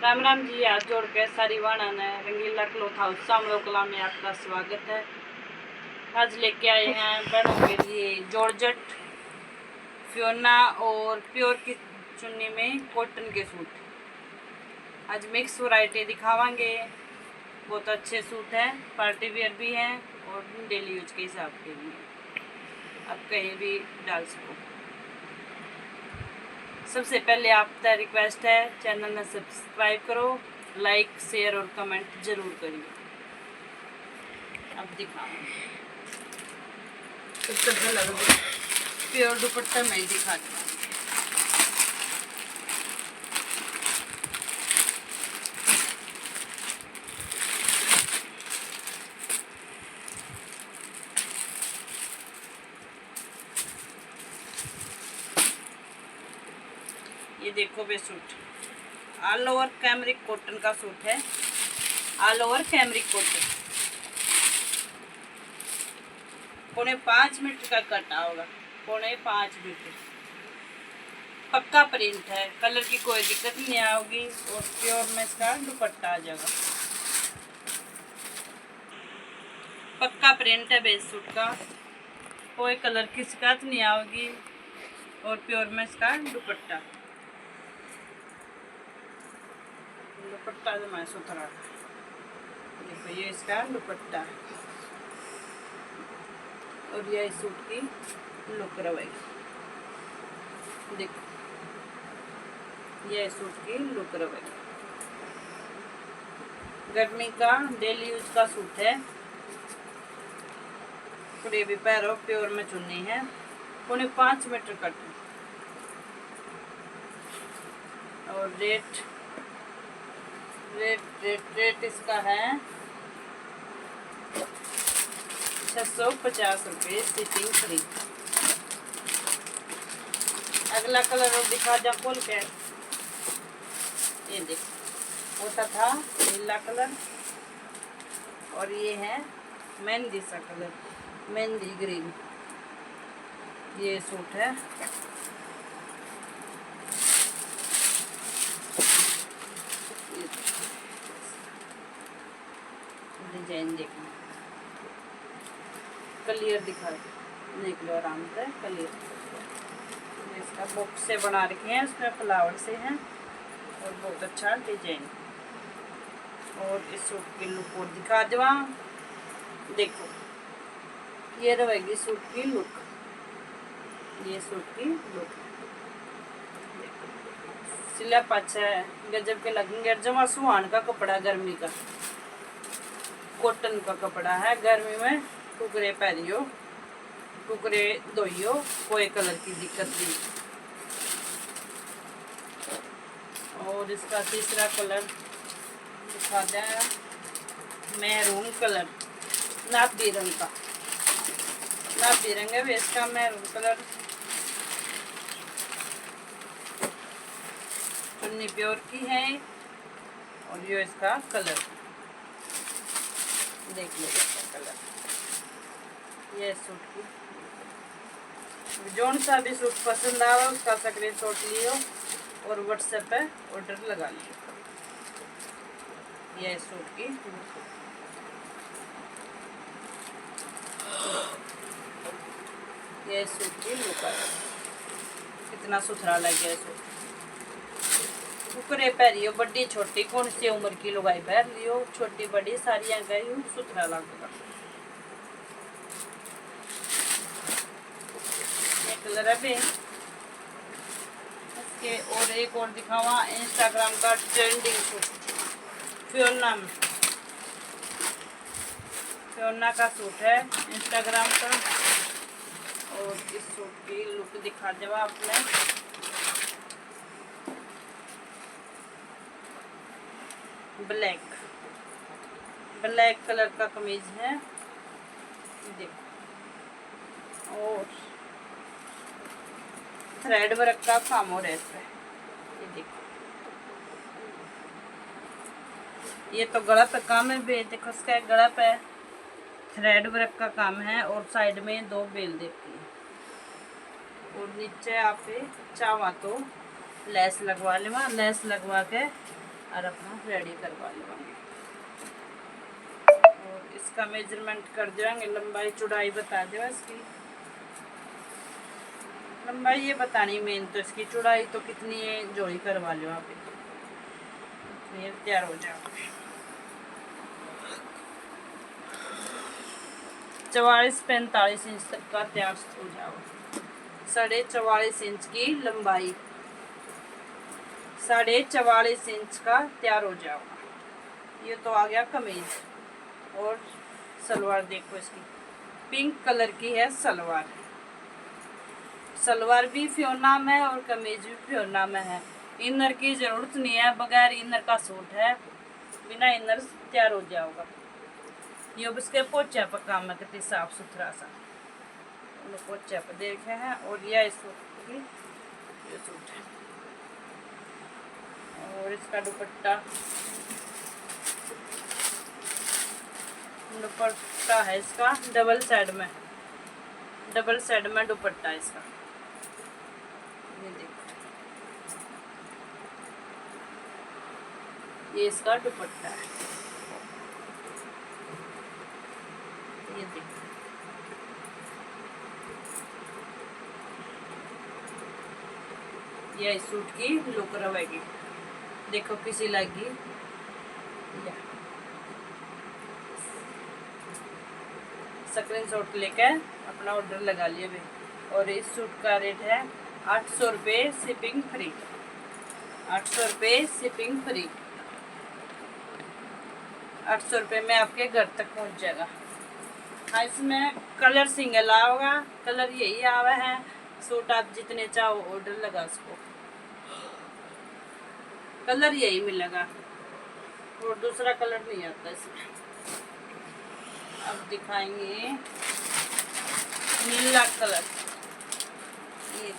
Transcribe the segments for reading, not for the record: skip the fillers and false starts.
राम राम जी। हाथ जोड़ के सारी वाणा ने रंगीला क्लॉथ हाउस सामलो कला में आपका स्वागत है। आज लेके आए हैं बहनों के लिए जॉर्जेट फियोना और प्योर की चुन्नी में कॉटन के सूट। आज मिक्स वैरायटी दिखावांगे। बहुत अच्छे सूट हैं, पार्टी वेयर भी हैं और डेली यूज के हिसाब के भी हैं, आप कहीं भी डाल सको। सबसे पहले आपका रिक्वेस्ट है, चैनल में सब्सक्राइब करो, लाइक शेयर और कमेंट जरूर करिए। अब दिखाऊंगी सबसे पहले प्योर दुपट्टा मैं दिखा दूँगी। ये देखो बे suit all over cambric cotton का सूट है। All over cambric cotton 5.25 metre का कटा होगा, 5.25 मीटर। पक्का प्रिंट है, कलर की कोई दिक्कत नहीं आओगी और प्योर में इसका दुपट्टा आ जाएगा। पक्का प्रिंट है बेस सूट का, कोई कलर की शिकायत नहीं आओगी और प्योर में इसका दुपट्टा जो मैं सुथरा। देखो ये इसका दुपट्टा और ये सूट की लुक रहेगी। देखो ये सूट की लुक रहेगी। गर्मी का डेली यूज का सूट है। पूरे भी पैरों प्योर में चुन्नी है, 5.25 मीटर कट और रेट इसका है 650 रुपये शिपिंग फ्री। अगला कलर और दिखा जा खोल के। ये देखो होता था नीला कलर और ये है मेहंदी सा कलर, मेहंदी ग्रीन। ये सूट है। डिजाइन देखना, क्लियर दिखा निकलो आराम से क्लियर। इसका बॉक्स से बना रखे हैं, उसमें फ्लावर से हैं और बहुत अच्छा डिजाइन। और इस सूट की लुक और दिखा दवा। देखो ये रहेगी सूट की लुक, ये सूट की लुक सिला पाचा है, गजब के लगेंगे। जमा सुहान का कपड़ा, गर्मी का कॉटन का कपड़ा है। गर्मी में टुकड़े पहनियो, टुकड़े धोइयो, कोई कलर की दिक्कत नहीं। और इसका तीसरा कलर दिखा दिया, मैरून कलर, नापी रंग का। नापी रंग है इसका मैरून कलर। चुन्नी प्योर की है और ये इसका कलर देख लो, इसका कलर। ये सूट की जोन सा भी सूट पसंद आवा उसका स्क्रीनशॉट लियो और व्हाट्सएप पे ऑर्डर लगा लियो। ये सूट की ये सूट की लुक है। कितना सुथरा लग गया सूट। टुकड़े पहनियो, बड़ी छोटी कौन सी उम्र की लुगाई पहन लियो, छोटी बड़ी सारियां गई सुथरा लगेगा। ये कलर है इसके। और एक और दिखावा, इंस्टाग्राम का ट्रेंडिंग सूट फियोना का सूट है इंस्टाग्राम का। और इस सूट की लुक दिखा दो आपने। ब्लैक कलर का कमीज है, देखो। और थ्रेड वर्क का काम हो रहा है इस पे, ये देखो। ये तो गला पे काम है बे, देखो इसका गला पे थ्रेड वर्क का काम है और साइड में 2 बेल देती है। और नीचे आप चावा तो लेस लगवा लेवा, लेस लगवा के और अपना रेडी करवा लेंगे। और इसका मेजरमेंट कर देंगे, लंबाई चौड़ाई बता दो इसकी। लंबाई ये बतानी मेन तो, इसकी चौड़ाई तो कितनी है जोड़ी करवा लो आप, ये तैयार हो जाओ। 44-45 इंच तक का तैयार हो जाओ। 44.5 इंच की लंबाई, 44.5 इंच का तैयार हो जाओगा। ये तो आ गया कमीज। और सलवार देखो इसकी, पिंक कलर की है सलवार। सलवार भी फ्योना में और कमीज भी फ्योना में है। इनर की जरूरत नहीं है, बगैर इनर का सूट है, बिना इनर तैयार हो जाओगा। ये उसके पोचा पर काम है, कितनी साफ सुथरा सा पोचा पर देखे हैं। और यह सूट की ये सूट है। और इसका दुपट्टा, दुपट्टा है इसका डबल साइड में, डबल साइड में दुपट्टा है इसका। ये देखो, ये इसका दुपट्टा है। ये देखो, ये इस सूट की लुक रहेगी। देखो किसी लगी स्क्रीनशॉट लेकर अपना ऑर्डर लगा लिए भी। और इस सूट का रेट है 800 रुपये शिपिंग फ्री। 800 रुपये शिपिंग फ्री, 800 रुपये में आपके घर तक पहुंच जाएगा। हाँ, इसमें कलर सिंगल आओगा, कलर यही आवा है। सूट आप जितने चाहो ऑर्डर लगा सको, कलर यही मिलेगा और दूसरा कलर नहीं आता इसमें। अब दिखाएंगे नीला कलर। ये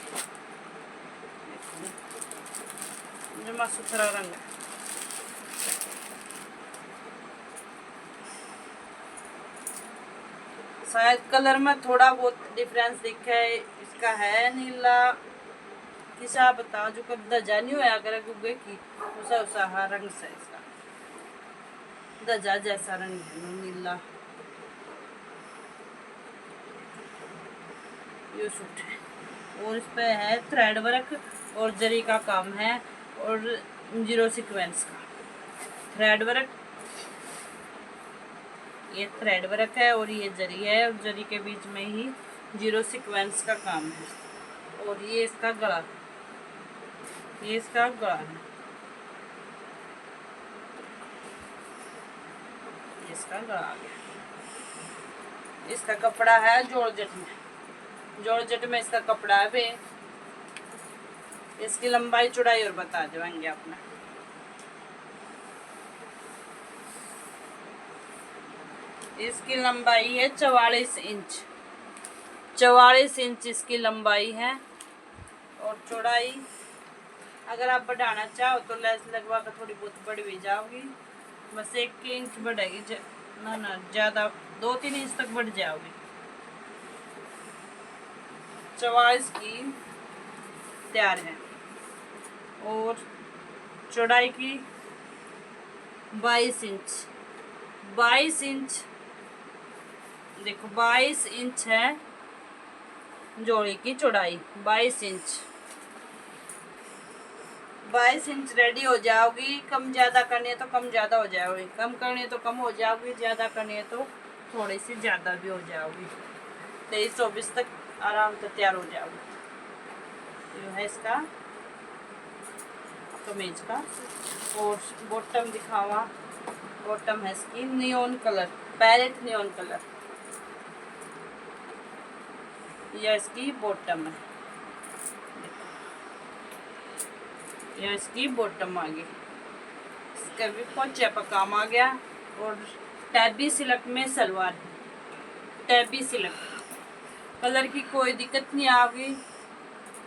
जमा सुथरा रंग है। शायद कलर में थोड़ा बहुत डिफरेंस दिखा है। इसका है नीला, किसा बताओ जो कद दजा नहीं होया करे गुब्बे की, उसा उसा रंग से इसका दजा जैसा रंग है नीला। ये सूट है और इस पे है थ्रेड वर्क और जरी का काम है और जीरो सीक्वेंस का थ्रेड वर्क। ये थ्रेड वर्क है और ये जरी है और जरी के बीच में ही जीरो सीक्वेंस का काम है। और ये इसका गला, ये इसका गला है, इसका गला आ गया। इसका कपड़ा है जॉर्जेट में, जॉर्जेट में इसका कपड़ा है भी। इसकी लंबाई चौड़ाई और बता देंगे अपना। इसकी लंबाई है 44 इंच, 44 इंच इसकी लंबाई है। और चौड़ाई अगर आप बढ़ाना चाहो तो लेस लगवा कर थोड़ी बहुत बढ़ भी जाओगी, बस 1 इंच बढ़ेगी ना, ज़्यादा 2-3 इंच तक बढ़ जाओगी। 44 की तैयार है। और चौड़ाई की 22 इंच, 22 इंच देखो 22 इंच है जोड़ी की चौड़ाई। 22 इंच, 22 इंच रेडी हो जाओगी। कम ज़्यादा करनी है तो कम ज़्यादा हो जाओगी, कम करनी है तो कम हो जाओगी, ज़्यादा करनी है तो थोड़ी सी ज़्यादा भी हो जाओगी। 23-24 तक आराम से तैयार हो जाओगी। ये है इसका कमीज का। और बॉटम दिखावा, बॉटम है इसकी neon colour, parrot neon colour. यह इसकी बॉटम है, यह इसकी बॉटम आ गई। इसका भी पोंचे पर काम आ गया। और टैबी सिल्क में सलवार है, टैबी सिल्क। कलर की कोई दिक्कत नहीं आएगी,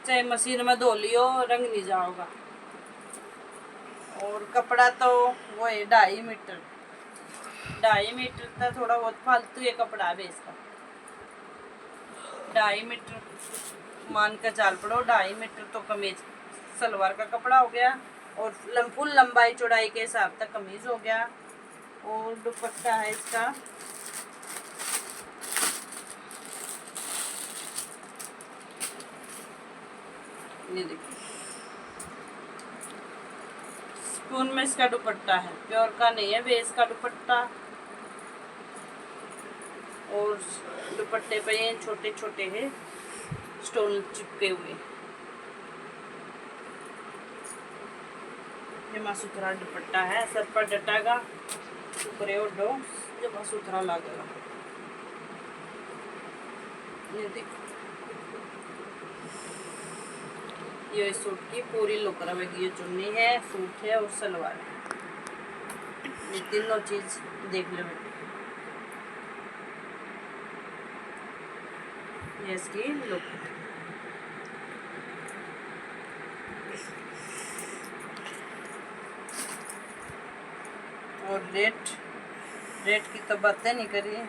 चाहे मशीन में धो लियो रंग नहीं जाओगा। और कपड़ा तो वो है 2.5 मीटर, 2.5 मीटर का थोड़ा बहुत फालतू ये कपड़ा है इसका। 2.5 मीटर मान कर चाल पड़ो, 2.5 मीटर तो कमीज सलवार का कपड़ा हो गया। और फुल लंबाई चौड़ाई के हिसाब तक कमीज हो गया। और दुपट्टा है इसका, ये देखिए स्पून में इसका दुपट्टा है, प्योर का नहीं है, बेस का दुपट्टा। और दुपट्टे पे ये छोटे छोटे है स्टोन चिपके हुए। जमा सुथरा दुपट्टा है, सर पर डटागा ऊपरे ओढ़ो जमा सुथरा लगेगा। ये देखो ये सूट की पूरी लुक रहेगी। ये चुन्नी है, सूट है और सलवार है, ये तीनों चीज देख लो बेटे। ये इसकी लुक है। और रेट की तो बातें नहीं करिए।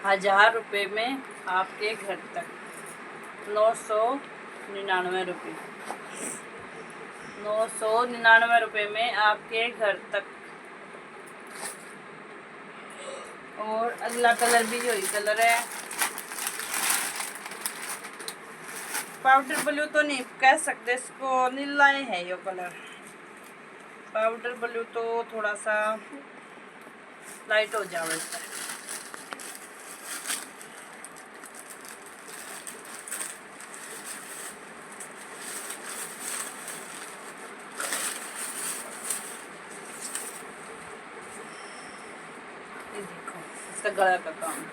1000 रुपये में आपके घर तक, 999 रुपये, 999 रुपये में आपके घर तक। और अगला कलर भी यही कलर है, पाउडर ब्लू तो नहीं कह सकते इसको, नीला है ये कलर। पाउडर ब्लू तो थोड़ा सा लाइट हो जाए इसका। ये देखो इसका गला का काम,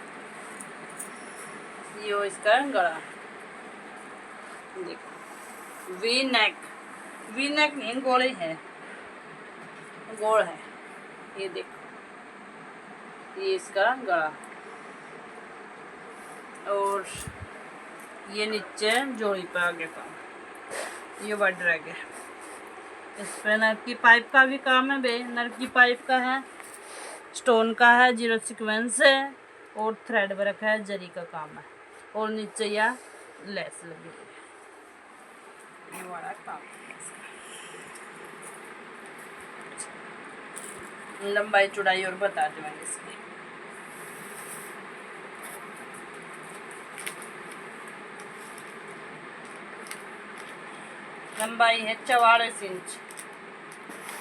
ये इसका गला देखो, वी नेक नहीं गोले है, गोल है। ये देखो ये इसका गला। और ये नीचे जोड़ी पे आ गया काम, ये बॉर्डर आ गया। इस पे नर की पाइप का भी काम है बे, नर की पाइप का है, स्टोन का है, 0 सीक्वेंस है और थ्रेड वर्क है, जरी का काम है। और नीचे या लेस लगी हुई है, ये वाला काम है। लंबाई चौड़ाई और बता देंगे इसकी। लंबाई है 44 इंच,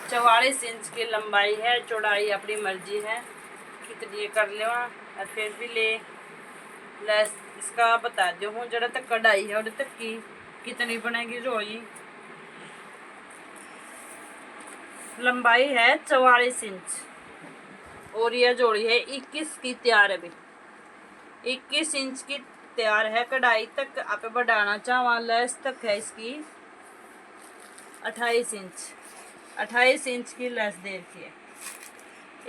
44 इंच की लंबाई है। चौड़ाई अपनी मर्जी है कितनी कर ले, और फिर भी लेस इसका बता दो हूँ। जड़ा तक कढ़ाई है और तक की कितनी बनेगी जोड़ी। लंबाई है 44 इंच और यह जोड़ी है 21 की तैयार है भी, 21 इंच की तैयार है। कढ़ाई तक आप बढ़ाना चाहो, लेस तक है इसकी 28 इंच, 28 इंच की लेस दे रखी है।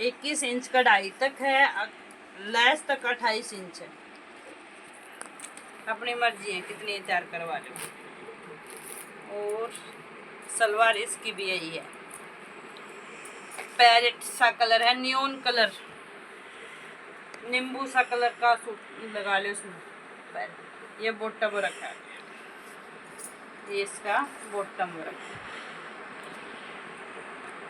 21 इंच कढ़ाई तक है, लेस तक 28 इंच है। अपनी मर्जी है कितनी तैयार करवा लो। और सलवार इसकी भी यही है, पैरेट सा कलर है, नियॉन कलर, नींबू सा कलर का सूट लगा लो उसमें। ये बॉटम रखा है, ये इसका बॉटम रखा है।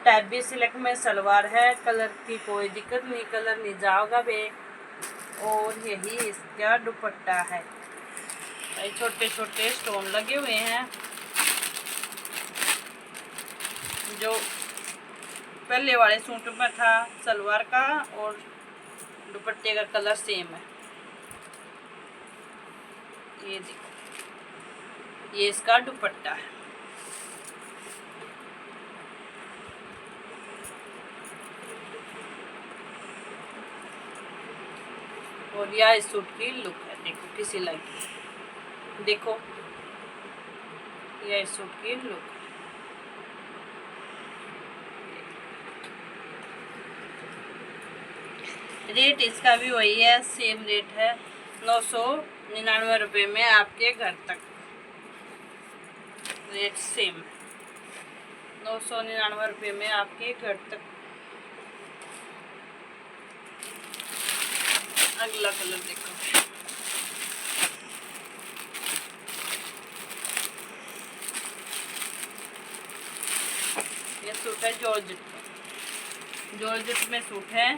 टैबी सिल्क में सलवार है, कलर की कोई दिक्कत नहीं, कलर नहीं जाओगा बे। और यही इसका दुपट्टा है, छोटे छोटे स्टोन लगे हुए हैं। जो पहले वाले सूट में था सलवार का और दुपट्टे का कलर सेम है। ये देखो ये इसका दुपट्टा है। और यह इस सूट की लुक है, देखो किसी लगी, देखो यह इस सूट की लुक है। रेट इसका भी वही है, सेम रेट है, 999 रुपये में आपके घर तक। रेट सेम, 999 रुपये में आपके घर तक। अगला कलर देखो, सूट है जॉर्जेट का, जॉर्जेट में सूट है।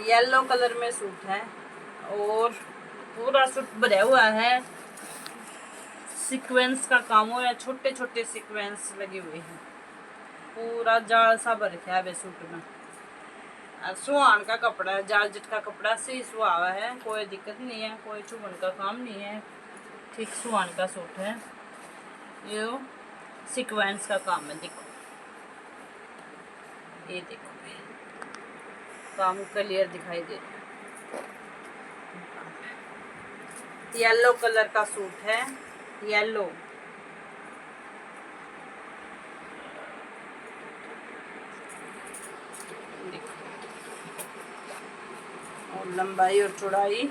येलो कलर में सूट है और पूरा सूट भरा हुआ है, सीक्वेंस का काम हुआ है, छोटे छोटे सीक्वेंस लगे हुए हैं, पूरा जाल सा भर रखा है सूट में। सुहान का कपड़ा है, जॉर्जेट का कपड़ा से सुहा हुआ है, कोई दिक्कत नहीं है, कोई चुभन का काम नहीं है, ठीक सुहान का सूट है। ये सीक्वेंस का काम है, देखो ये देखो काम क्लियर दिखाई दे रहा है। येलो कलर का सूट है, येलो और लंबाई और चौड़ाई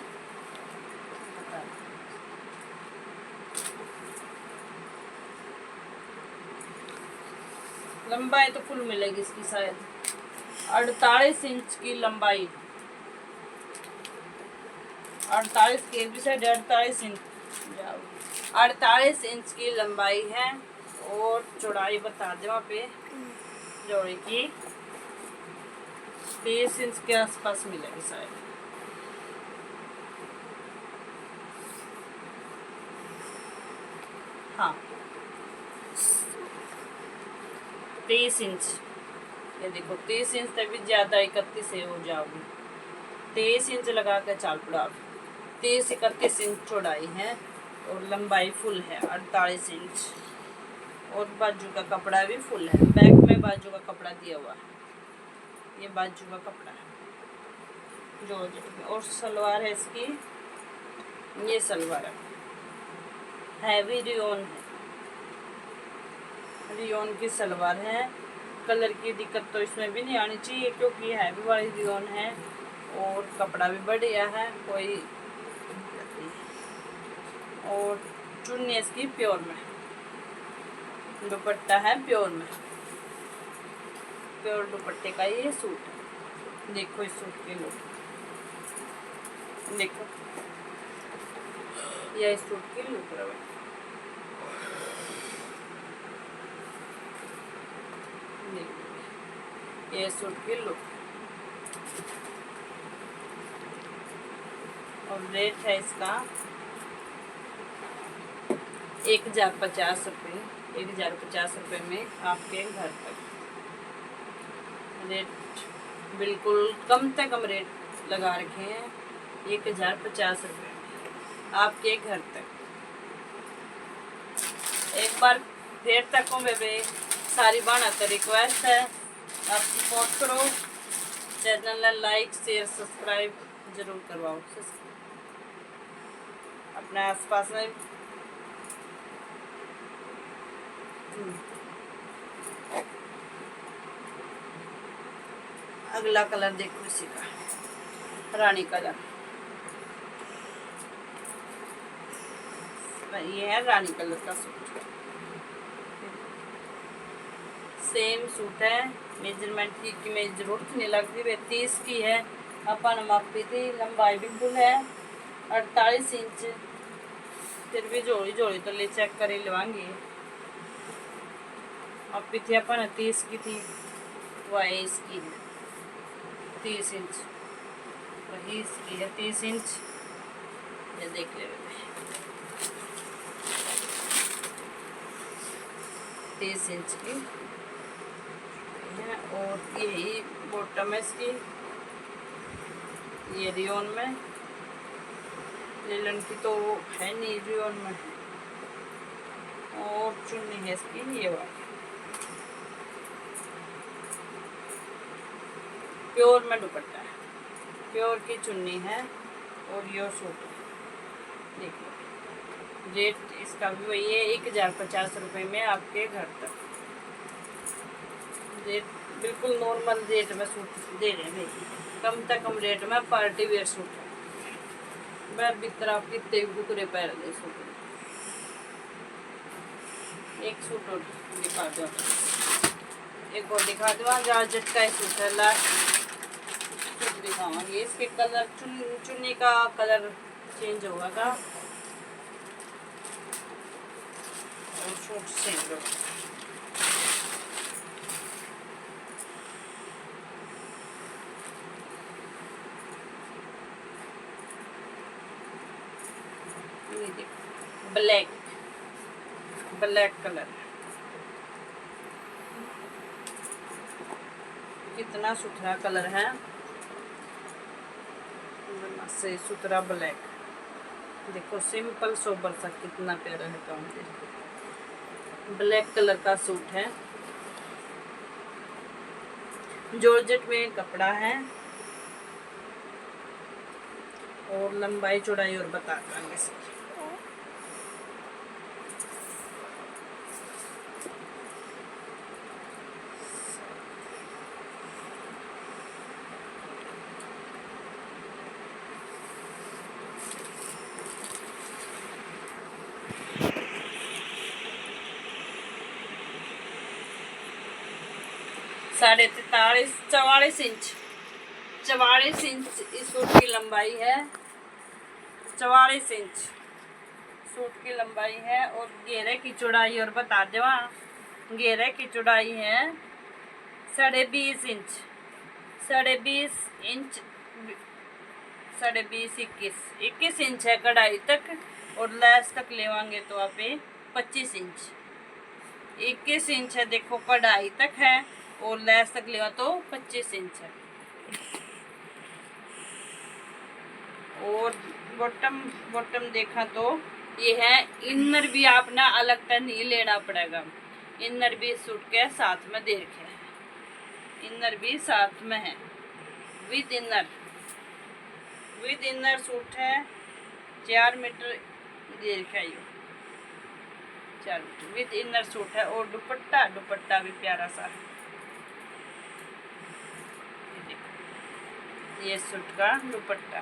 लंबाई तो फुल मिलेगी इसकी, शायद 48 इंच की लंबाई, 48 के भी शायद 48 इंच, 48 इंच की लंबाई है और चौड़ाई बता दे वहाँ पे जोड़ी की 30 इंच के आसपास मिलेगी शायद। हाँ 30 इंच, ये देखो 30 इंच तक भी ज़्यादा, 31 से हो जाओगी, 23 इंच लगा कर चाल पड़ा, 30-31 इंच चौड़ाई है और लंबाई फुल है 48 इंच और बाजू का कपड़ा भी फुल है, बैक में बाजू का कपड़ा दिया हुआ है, ये बाजू का कपड़ा है जॉर्जेट में। और सलवार है इसकी, ये सलवार है, हैवी रियोन है, रियोन की सलवार है। कलर की दिक्कत तो इसमें भी नहीं आनी चाहिए क्योंकि हैवी वाली रियोन है और कपड़ा भी बढ़िया है, कोई दिक्कत नहीं। और चुन्नी इसकी प्योर में, दुपट्टा है प्योर में, प्योर दुपट्टे का ये सूट है। देखो इस सूट के लुक, देखो यह इस सूट की लुक है, ये सूट की लुक और रेट है इसका 1050 रुपये, 1050 रुपये में आपके घर तक। रेट बिल्कुल कम से कम रेट लगा रखे हैं, 1050 रुपये में आपके घर तक। एक बार फिर तक को मेरे सारी बाना का रिक्वेस्ट है, आप सपोर्ट करो, चैनल लाइक शेयर सब्सक्राइब जरूर करवाओ, अपने आसपास में। अगला कलर देखो इसी का, रानी कलर, ये है रानी कलर का सूट, सेम सूट है, मेजरमेंट की में जरूरत नहीं लगती, वे 30 की है, अपन मापी थी, लंबाई भी फुल है 48 इंच, फिर भी जोड़ी जोड़ी तो ले चेक कर ही लवांगी, मापी थी अपन 30 की थी, वही इसकी है 30 इंच, वही इसकी है 30 इंच, ये देख ले 30 इंच की है। और यही बॉटम है इसकी, ये रियोन में, लेलन की तो है नहीं रियोन में, और चुन्नी है इसकी ये वाली, प्योर में दुपट्टा है, प्योर की चुन्नी है और ये सूट है। देखो रेट इसका भी वही है, 1050 रुपये में आपके घर तक। रेट बिल्कुल नॉर्मल रेट में सूट दे रहे हैं, कम से कम रेट में पार्टी वेयर सूट है। मैं भीतर आप कितने बुकरे पैर दे सूट, एक सूट और दिखा दो, एक और दिखा दो जॉर्जेट का सूट है, लास्ट सूट दिखाऊंगी। इसके कलर चुन्नी का कलर चेंज होगा और सूट चेंज होगा। ये देखो ब्लैक कलर, कितना सुथरा कलर है, से सुथरा ब्लैक। देखो सिंपल सोबर सा कितना प्यारा है काम। ब्लैक कलर का सूट है, जॉर्जेट में कपड़ा है और लंबाई चौड़ाई और बता देंगे इसकी। साढ़े 44 इंच इस सूट की लंबाई है। 44 इंच सूट की लंबाई है और घेरे की चौड़ाई और बता दे, वहाँ घेरे की चौड़ाई है 20.5 इंच, 21 इंच है कढ़ाई तक और लैस तक लेवांगे तो आप 25 इंच। 21 इंच है देखो कढ़ाई तक है और लैस तक लेवा तो 25 इंच है। और बॉटम देखा तो ये है। इनर भी आप ना अलग तक नहीं लेना पड़ेगा, इनर भी सूट के साथ में दे रखे हैं, इनर भी साथ में है विद इनर सूट है। 4 मीटर दे रखा है, 4 मीटर विद इनर सूट है। और दुपट्टा भी प्यारा सा है। ये सूट का दुपट्टा,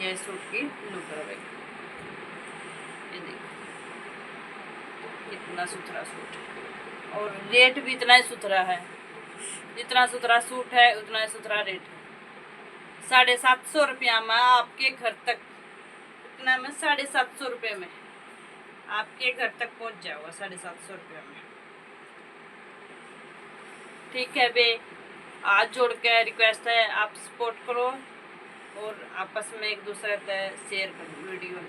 ये सूट की लुक रहेगी। ये देखो कितना सुथरा सूट है और रेट भी इतना ही सुथरा है, जितना सुथरा सूट है उतना ही सुथरा रेट है। 750 रुपया में आपके घर तक, इतना में 750 रुपये में आपके घर तक पहुंच जाएगा, 750 रुपये में। ठीक है बे, आज जोड़ के रिक्वेस्ट है आप सपोर्ट करो और आपस में एक दूसरे से शेयर करो वीडियो।